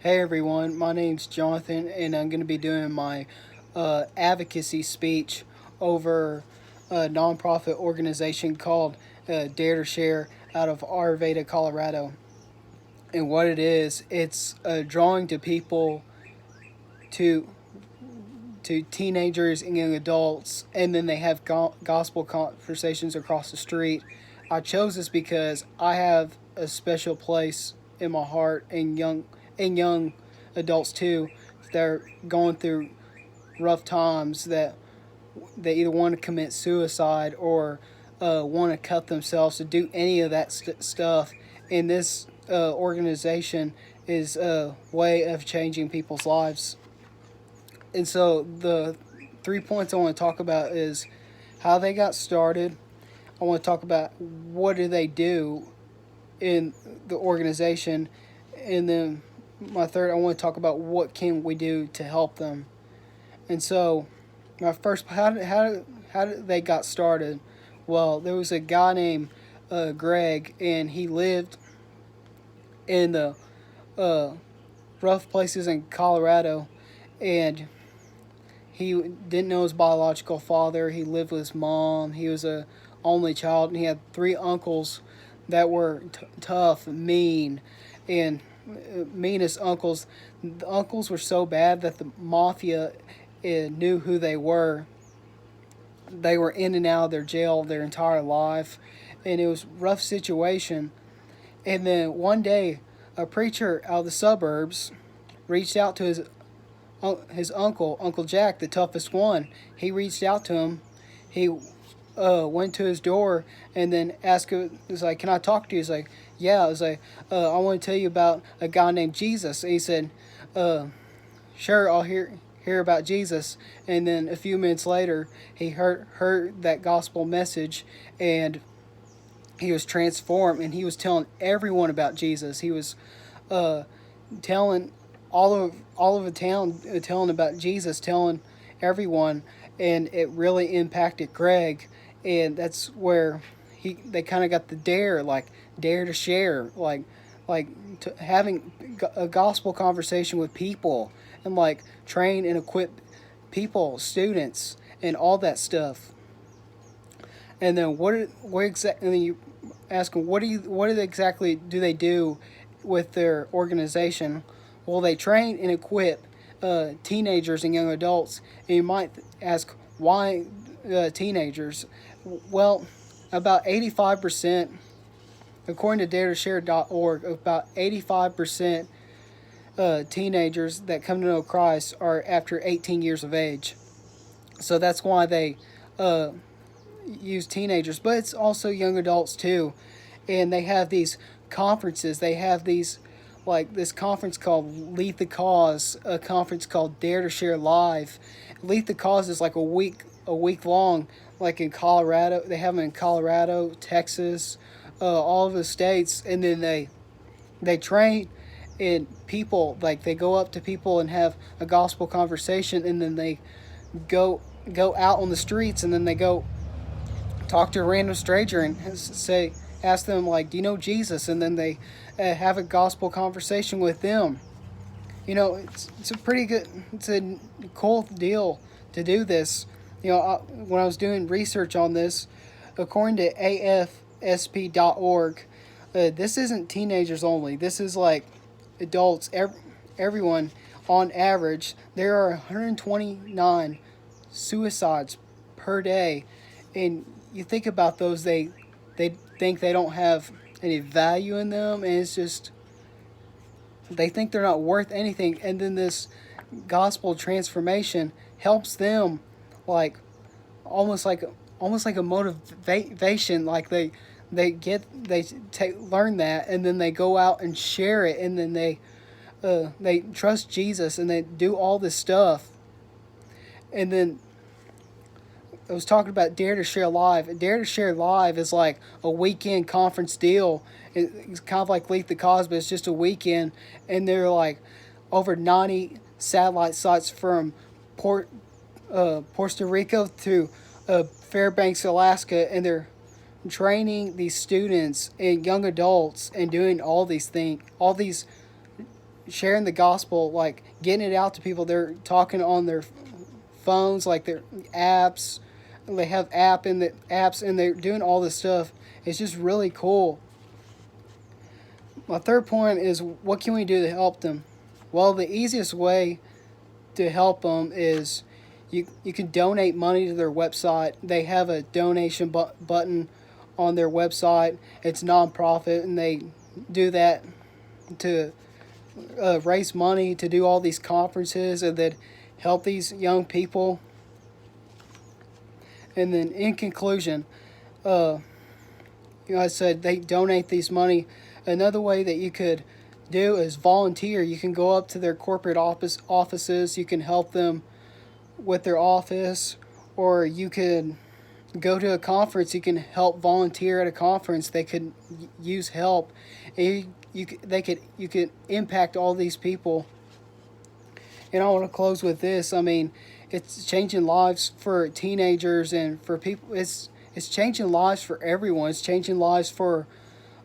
Hey everyone, my name's Jonathan, and I'm going to be doing my advocacy speech over a nonprofit organization called Dare to Share out of Arvada, Colorado. And what it is, it's drawing to people, to teenagers and young adults, and then they have gospel conversations across the street. I chose this because I have a special place in my heart, and young adults too. They're going through rough times that they either want to commit suicide or want to cut themselves to do any of that stuff. And this organization is a way of changing people's lives. And so the 3 points I want to talk about is how they got started. I want to talk about what do they do in the organization, and then my third, I want to talk about what can we do to help them. And so, my first, how did they got started? Well, there was a guy named Greg, and he lived in the rough places in Colorado, and he didn't know his biological father. He lived with his mom. He was a only child, and he had three uncles that were tough, mean, and meanest uncles. The uncles were so bad that the mafia knew who they were. They were in and out of their jail their entire life, and it was a rough situation. And then one day, a preacher out of the suburbs reached out to his uncle, Uncle Jack, the toughest one. He reached out to him. He went to his door and then asked him, "Was like, can I talk to you?" He's like, "Yeah." I was like, "I want to tell you about a guy named Jesus." And he said, "Sure, I'll hear about Jesus." And then a few minutes later, he heard that gospel message, and he was transformed, and he was telling everyone about Jesus. He was telling all of the town, telling about Jesus, telling everyone, and it really impacted Greg, and that's where they kind of got the dare to share, having a gospel conversation with people, and like train and equip people, students, and all that stuff. And then what exactly? And then you ask them, what exactly do they do with their organization? Well, they train and equip teenagers and young adults. And you might ask, why teenagers? Well, about 85%, according to daretoshare.org, about 85% teenagers that come to know Christ are after 18 years of age. So that's why they use teenagers, but it's also young adults too. And they have these conferences. They have these, like this conference called Lead the Cause, a conference called Dare to Share Live. Lead the Cause is like a week long, like in Colorado. They have them in Colorado, Texas, all of the states, and then they train in people. Like they go up to people and have a gospel conversation, and then they go out on the streets, and then they go talk to a random stranger and ask them, like, do you know Jesus? And then they have a gospel conversation with them. It's a pretty good, it's a cool deal to do this. When I was doing research on this, according to afsp.org, this isn't teenagers only. This is like adults, everyone. On average, there are 129 suicides per day, and you think about those, they think they don't have any value in them, and it's just they think they're not worth anything. And then this gospel transformation helps them, like almost like a motivation. Like they learn that, and then they go out and share it, and then they trust Jesus, and they do all this stuff. And then I was talking about Dare to Share Live. Dare to Share Live is like a weekend conference deal. It's kind of like Lead the Cause, but it's just a weekend. And there are like over 90 satellite sites from Puerto Rico to Fairbanks, Alaska. And they're training these students and young adults and doing all these things, all these sharing the gospel, like getting it out to people. They're talking on their phones, like their apps. They have apps, and they're doing all this stuff. It's just really cool. My third point is, what can we do to help them? Well, the easiest way to help them is you can donate money to their website. They have a donation button on their website. It's nonprofit, and they do that to raise money to do all these conferences and then help these young people. And then in conclusion, I said they donate these money. Another way that you could do is volunteer. You can go up to their corporate offices. You can help them with their office, or you could go to a conference. You can help volunteer at a conference. They could use help. You could impact all these people. And I want to close with this. I mean, it's changing lives for teenagers and for people. It's changing lives for everyone. It's changing lives for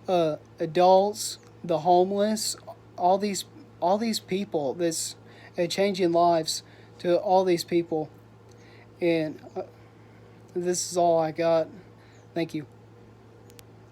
adults, the homeless, all these people. That's changing lives to all these people. And this is all I got. Thank you.